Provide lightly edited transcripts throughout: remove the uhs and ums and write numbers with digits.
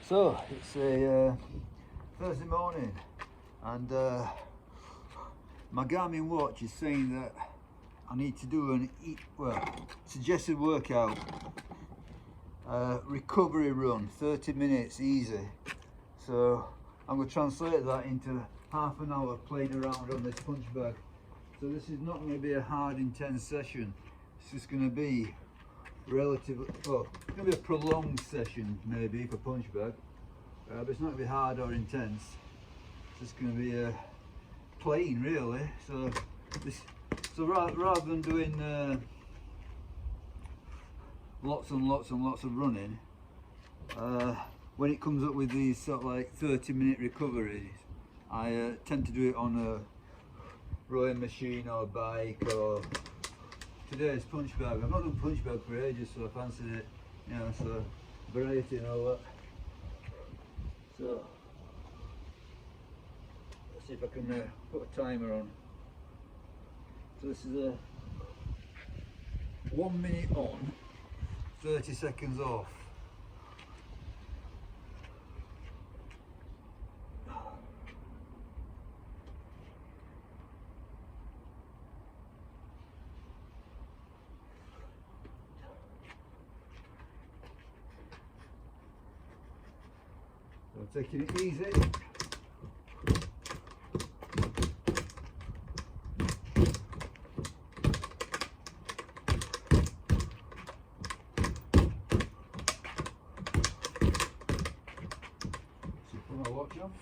So it's a Thursday morning, and my Garmin watch is saying that I need to do an suggested workout, recovery run, 30 minutes easy. So I'm going to translate that into half an hour playing around on this punch bag. So this is not going to be a hard, intense session. It's just going to be relatively, well, it's going to be a prolonged session maybe for punch bag, but it's not going to be hard or intense. It's just going to be playing really. So rather than doing lots and lots of running, when it comes up with these sort of like 30-minute recoveries, I tend to do it on a rowing machine or bike, or today's punch bag. I've not done punch bag for ages, so I fancied it, you know, so variety and all that. So let's see if I can put a timer on. So this is a 1 minute on, 30 seconds off. So taking it easy. Put my watch on.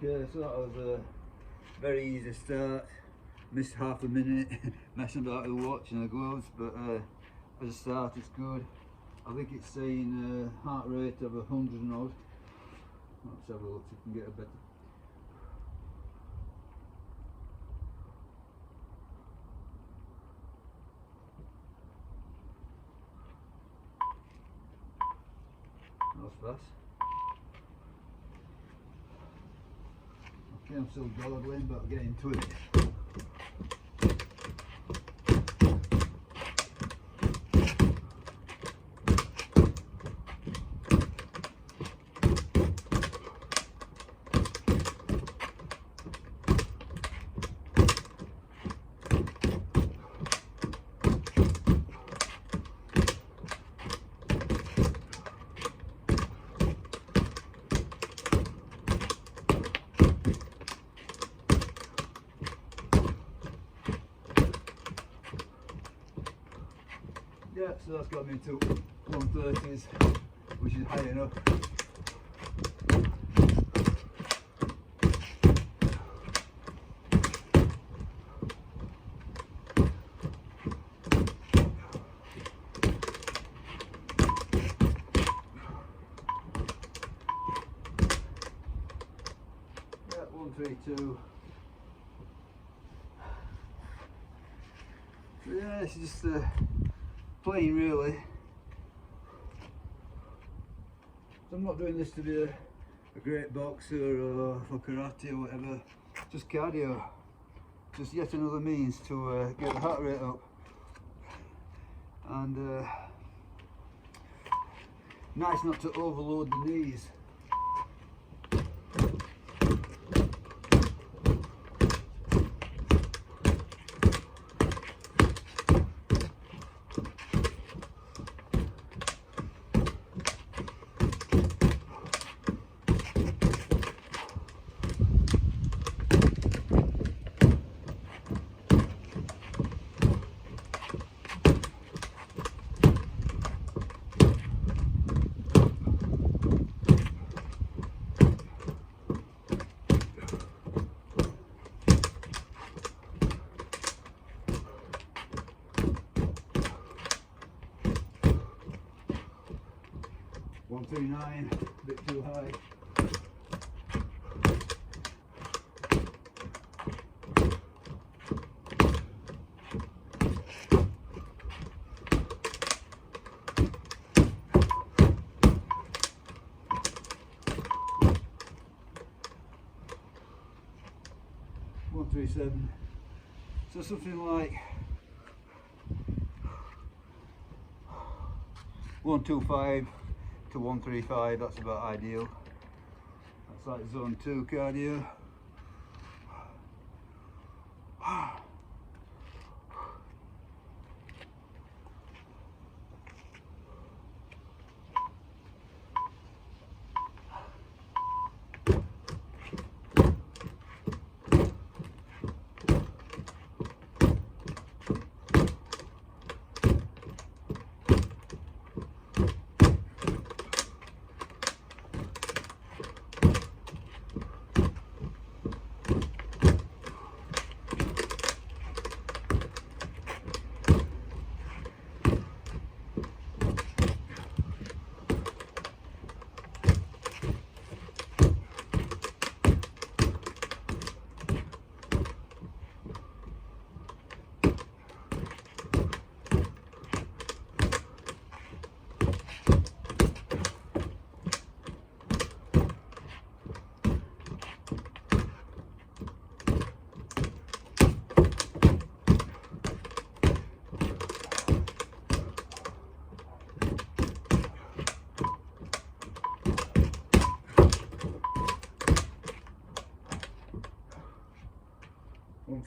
Okay, so that was a very easy start. Missed half a minute, messing about with the watch and the gloves, but as a start it's good. I think it's saying heart rate of 100 and odd. Let's have a look if we can get a better. That's fast. I'm still dawdling, but I'll get into it. Yeah, so that's got me to 130s, which is high enough. Yeah, 132. So yeah, it's just playing really. So I'm not doing this to be a great boxer or for karate or whatever, just cardio, just yet another means to get the heart rate up, and nice not to overload the knees. 139, a bit too high. .137, so something like 125 to 135, that's about ideal. That's like zone 2 cardio.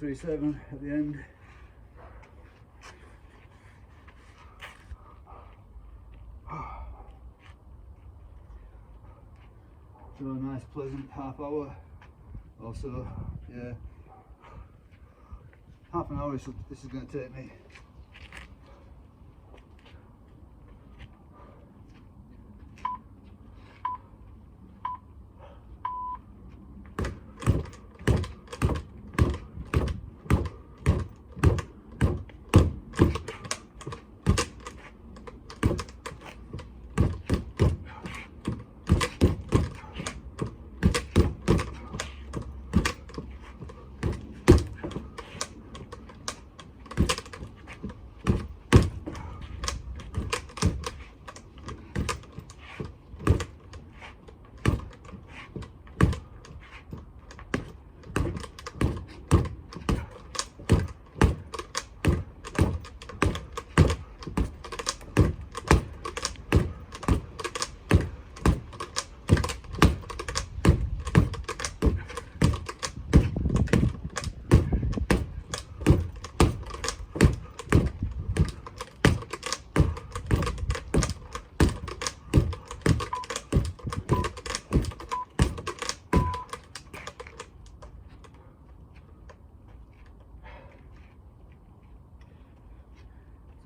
.137 at the end. So a nice pleasant half hour. Also, yeah, half an hour this is going to take me.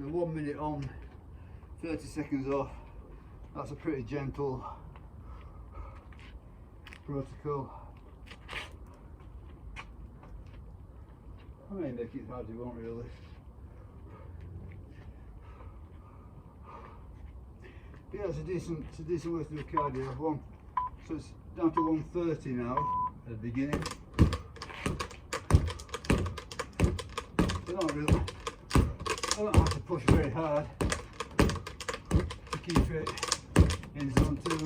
So 1 minute on, 30 seconds off. That's a pretty gentle protocol. I may make it hard you won't really. But yeah, it's a decent way to do cardio. So it's down to 130 now at the beginning. I don't have to push very hard to keep it in zone 2.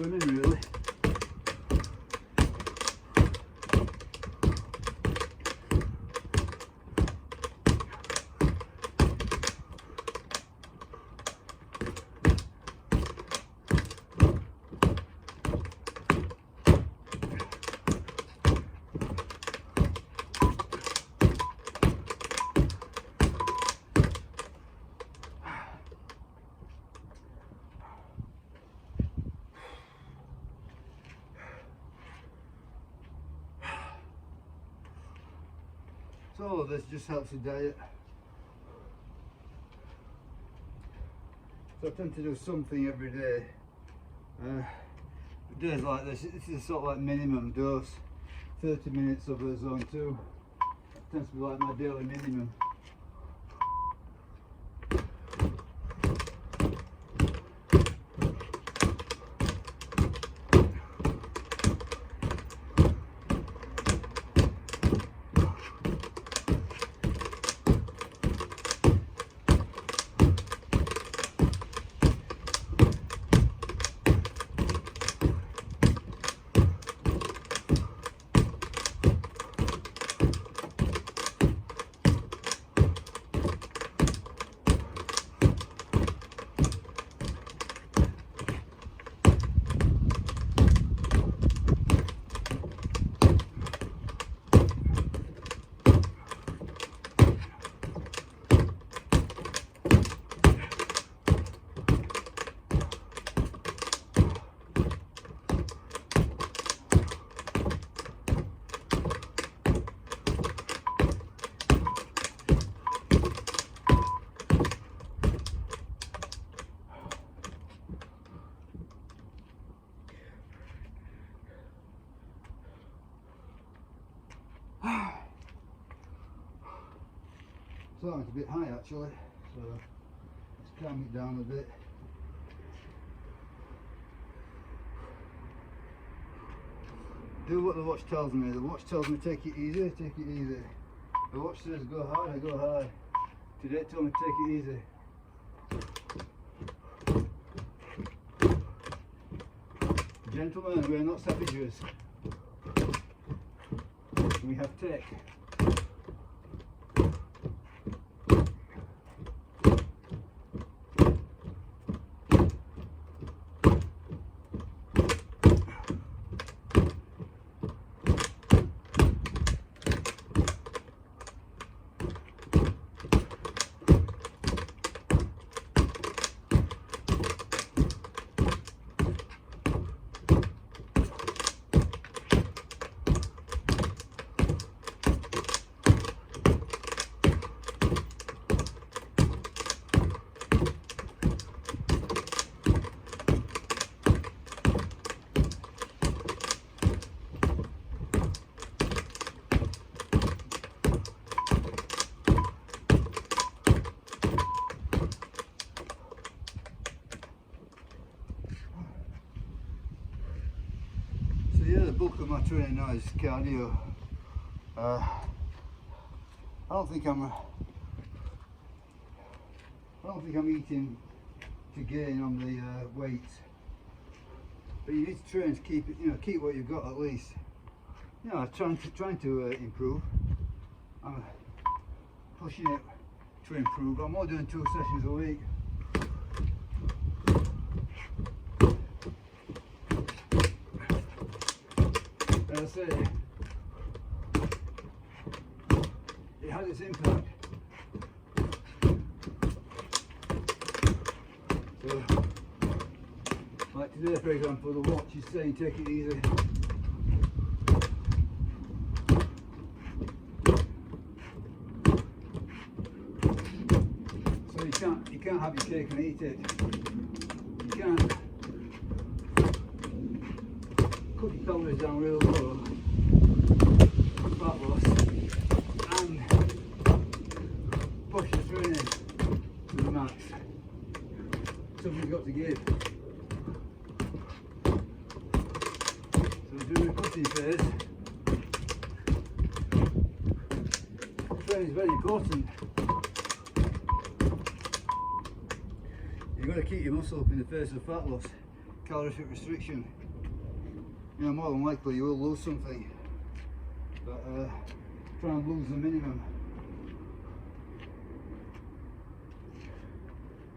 Really. So all of this just helps the diet. So I tend to do something every day. Days like this is sort of like minimum dose. 30 minutes of a zone 2 tends to be like my daily minimum. So it's a bit high actually, so let's calm it down a bit. Do what the watch tells me. The watch tells me take it easy, take it easy. The watch says go high, I go high. Today it told me take it easy. Gentlemen, we are not savages. We have tech. The bulk of my training now is cardio. I don't think I'm eating to gain on the weight, but you need to train to keep it. Keep what you've got at least. Trying to improve. I'm pushing it to improve. I'm only doing 2 sessions a week. As I say, it has its impact. So, like today for example, the watch is saying take it easy. So you can't have your cake and eat it. You can't cut your calories down real low, fat loss, and push the training to the max. Something's got to give. So during the cutting phase, training is very important. You've got to keep your muscle up in the face of fat loss, calorific restriction. More than likely you will lose something, but try and lose the minimum.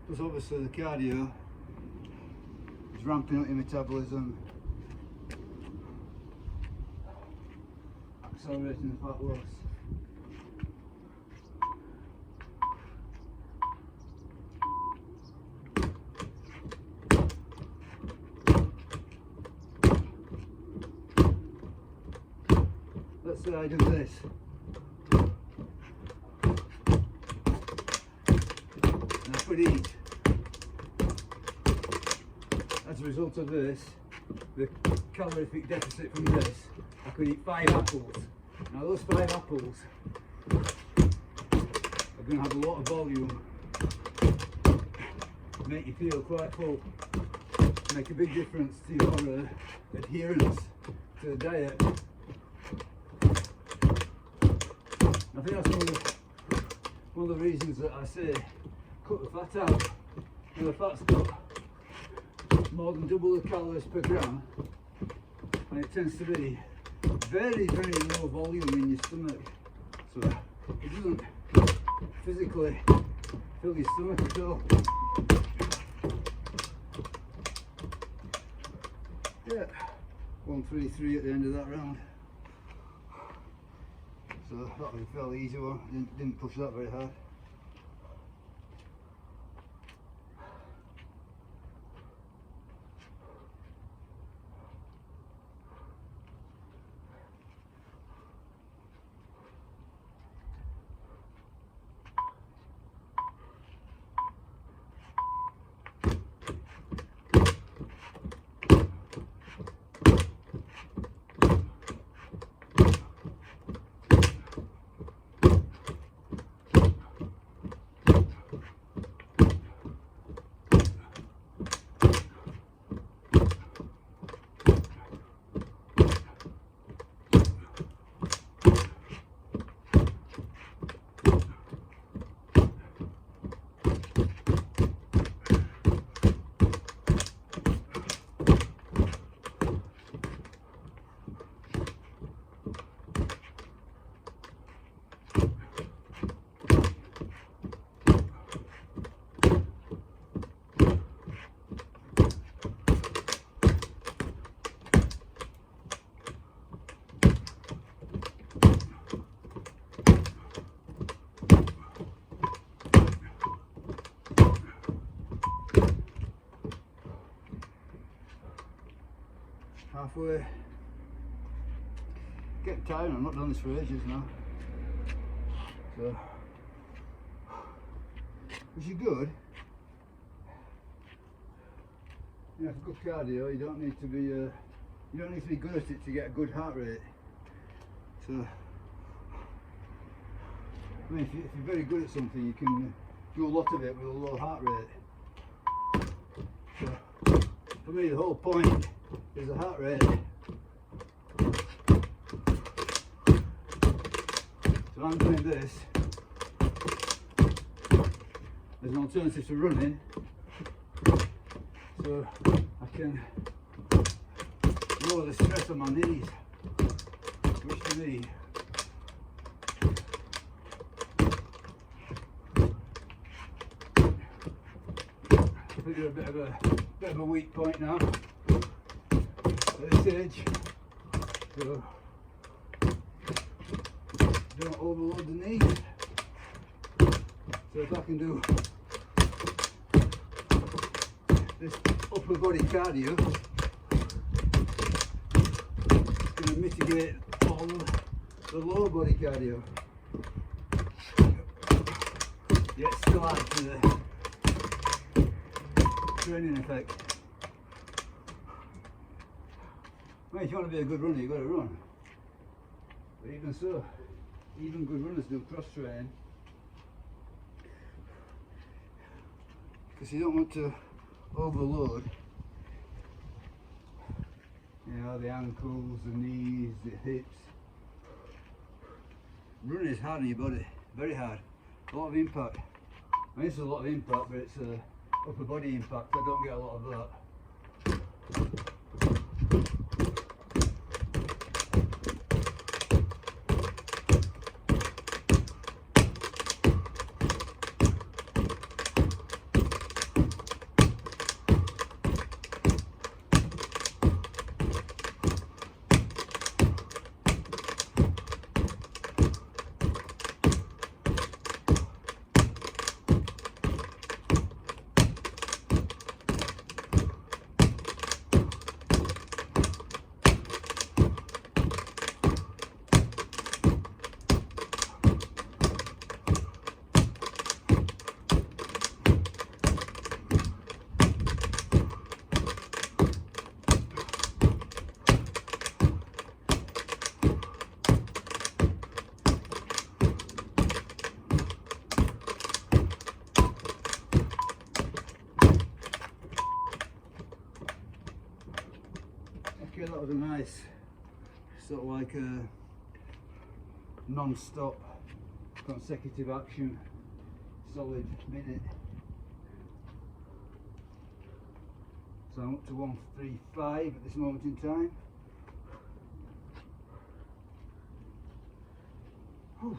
Plus obviously the cardio is ramping up your metabolism, accelerating the fat loss. Let's say I do this. could eat, as a result of this, the calorific deficit from this, I could eat 5 apples. Now those 5 apples are going to have a lot of volume, make you feel quite full, make a big difference to your adherence to the diet. I think that's one of the reasons that I say cut the fat out. Now the fat's got more than double the calories per gram, and it tends to be very, very low volume in your stomach, so it doesn't physically fill your stomach at all. Yeah, 133 at the end of that round. So that was a fairly easy one, didn't push that very hard. Halfway. Getting tired, I've not done this for ages now. So, which is good. You know, for good cardio, you don't need to be good at it to get a good heart rate. So, I mean, if you're very good at something, you can do a lot of it with a low heart rate. So, for me, the whole point is the heart rate. So I'm doing this as an alternative to running, so I can lower the stress on my knees, which to me I think you're a bit of a weak point now at this age, so don't overload the knees. So if I can do this upper body cardio, it's going to mitigate all the lower body cardio, yet still add to the training effect. I mean, if you want to be a good runner, you've got to run. But even so, even good runners do cross train, because you don't want to overload, you know, the ankles, the knees, the hips. Running is hard on your body, very hard, a lot of impact. I mean, it's a lot of impact, but it's upper body impact. I don't get a lot of that. nice sort of like a non-stop consecutive action, solid minute. So I'm up to 135 at this moment in time. Whew.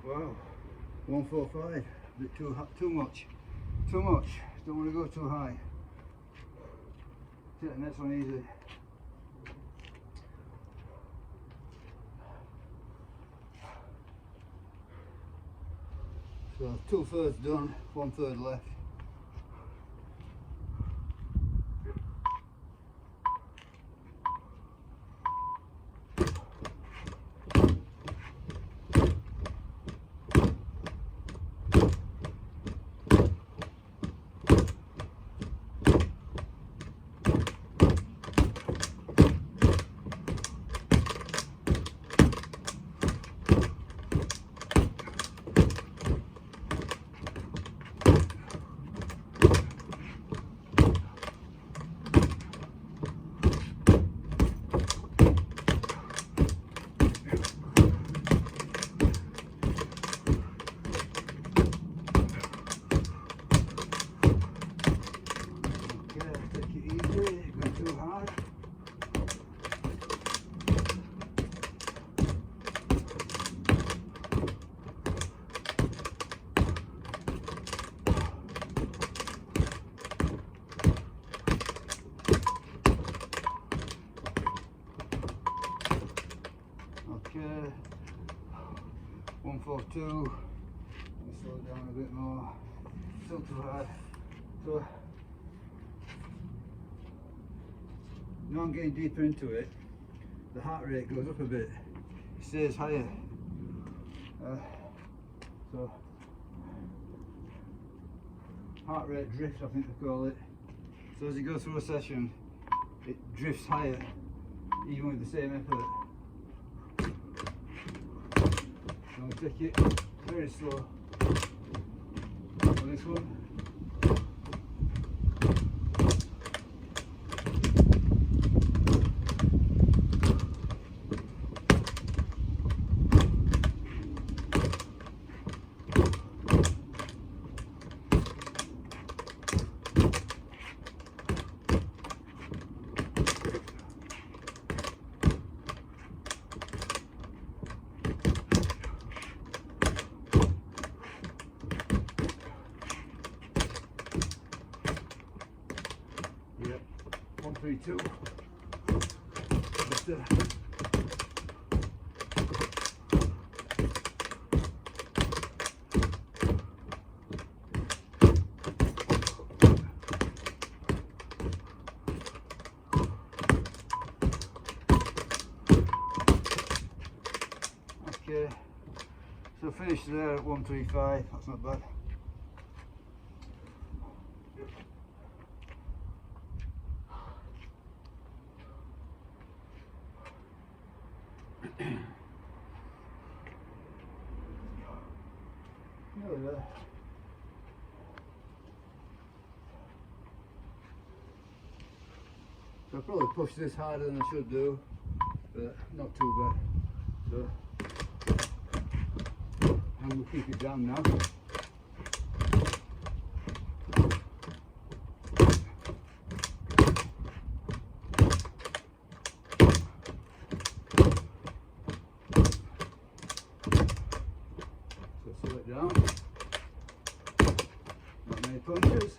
Wow, 145, a bit too much. Don't want to go too high. Take the next one easy. So 2/3 done, 1/3 left. Okay, 142. Let me slow it down a bit more. Still too hard. So now I'm getting deeper into it. The heart rate goes up a bit. It stays higher. So heart rate drift, I think they call it. So as you go through a session, it drifts higher, even with the same effort. So I'll take it very slow on this one. Yep, 132. Okay, so finished there at 135. That's not bad. Nearly there. So I probably pushed this harder than I should do, but not too bad. So and we'll keep it down now. So slow it down. Not many punches.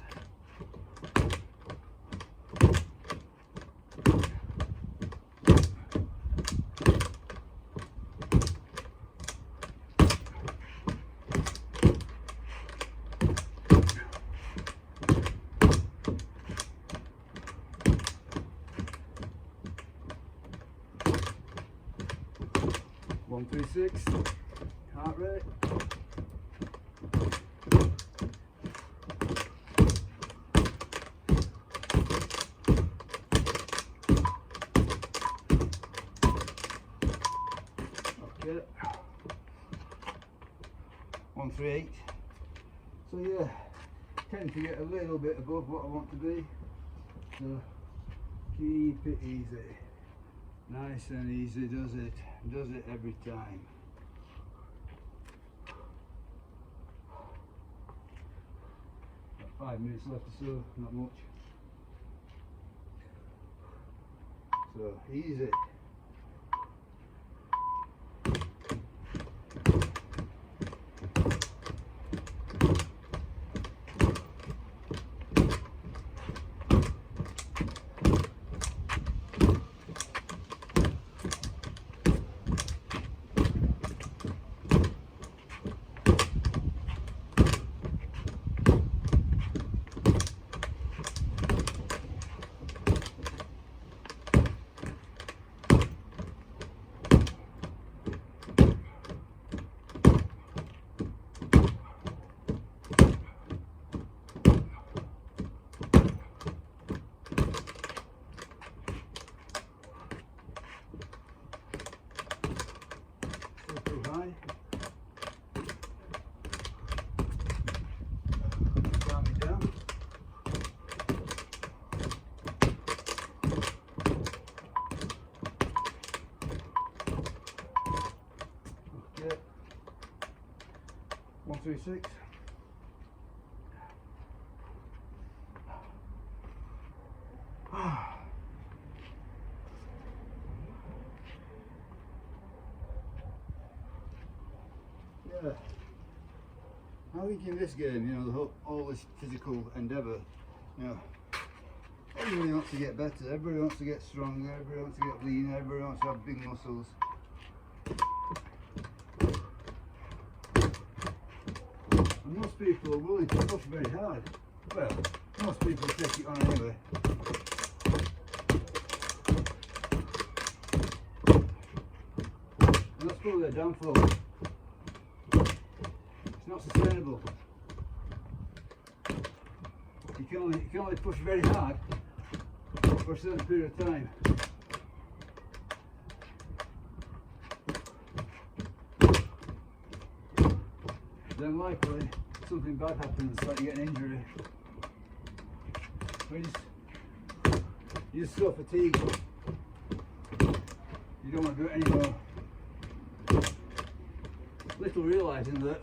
One, 3, 6, heart rate. Okay. 1, 3, 8. So yeah, tend to get a little bit above what I want to be. So keep it easy. Nice and easy does it. Does it every time. Got 5 minutes left or so, not much. So easy. High. Calm it down. Okay. 1, 3, 6. Yeah. I think in this game, you know, the whole, all this physical endeavour, you know, everybody wants to get better, everybody wants to get stronger, everybody wants to get leaner, everybody wants to have big muscles. And most people are willing to push very hard. Well, most people take it on anyway. And that's probably their downfall. It's not sustainable. You can only push very hard for a certain period of time. Then likely something bad happens, like you get an injury. Or you're just so fatigued, you don't want to do it anymore. Little realising that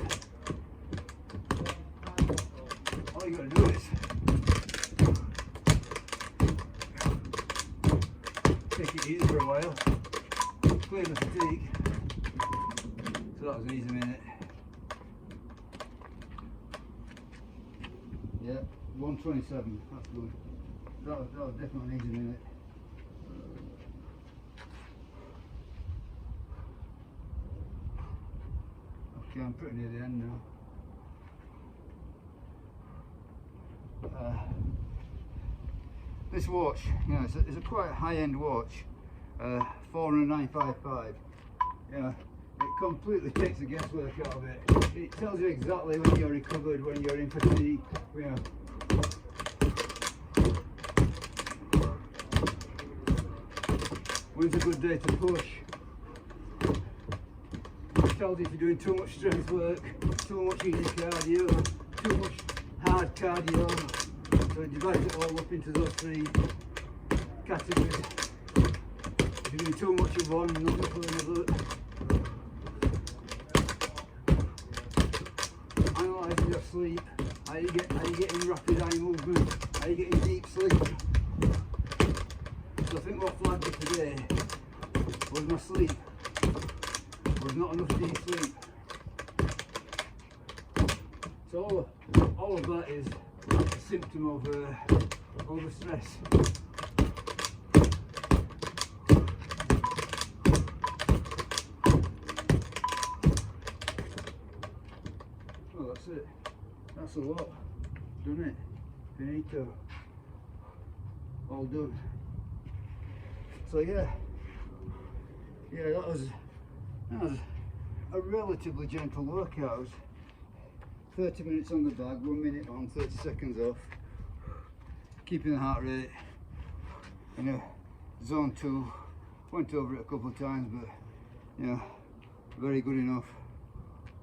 all you got to do is take it easy for a while, clear the fatigue. So that was an easy minute. Yeah, 127, that's good. That was definitely an easy minute. Okay, I'm pretty near the end now. This watch, you know, it's a quite high-end watch, 40955. You know, it completely takes the guesswork out of it. It tells you exactly when you're recovered, when you're in fatigue. You know. When's a good day to push? It tells you if you're doing too much strength work, too much easy cardio, too much hard cardio. So it divides it all up into those 3 categories. If you're doing too much of one, not enough of another. sleep? Are you getting rapid eye movement? Are you getting deep sleep? So I think what flagged me today was my sleep. Was not enough deep sleep. So all of that is a symptom of overstress. Well, that's it. That's a lot. Done it. Finito. All done. So yeah, that was a relatively gentle workout. 30 minutes on the bag, 1 minute on, 30 seconds off. Keeping the heart rate in a zone 2. Went over it a couple of times, but very good enough.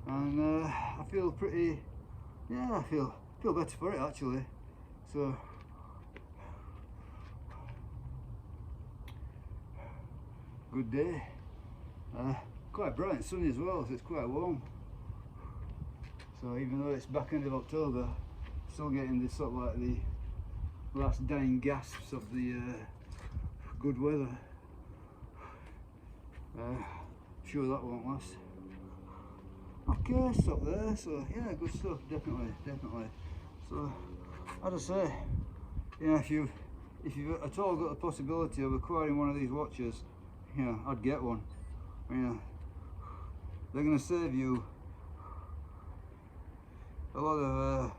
And I feel pretty, I feel better for it actually. So good day. Quite bright and sunny as well, so it's quite warm. So even though it's back end of October, still getting this sort of like the last dying gasps of the good weather. Sure that won't last. Okay, stop there. So yeah, good stuff, definitely. So as I say, if you've at all got the possibility of acquiring one of these watches, I'd get one. They're going to save you a lot of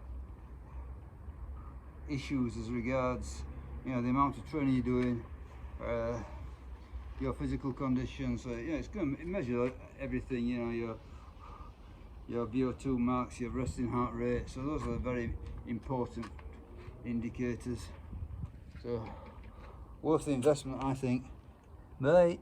issues as regards the amount of training you're doing, your physical condition. So it's going to measure everything, your VO2 max, your resting heart rate. So those are very important indicators. So worth the investment, I think. Bye.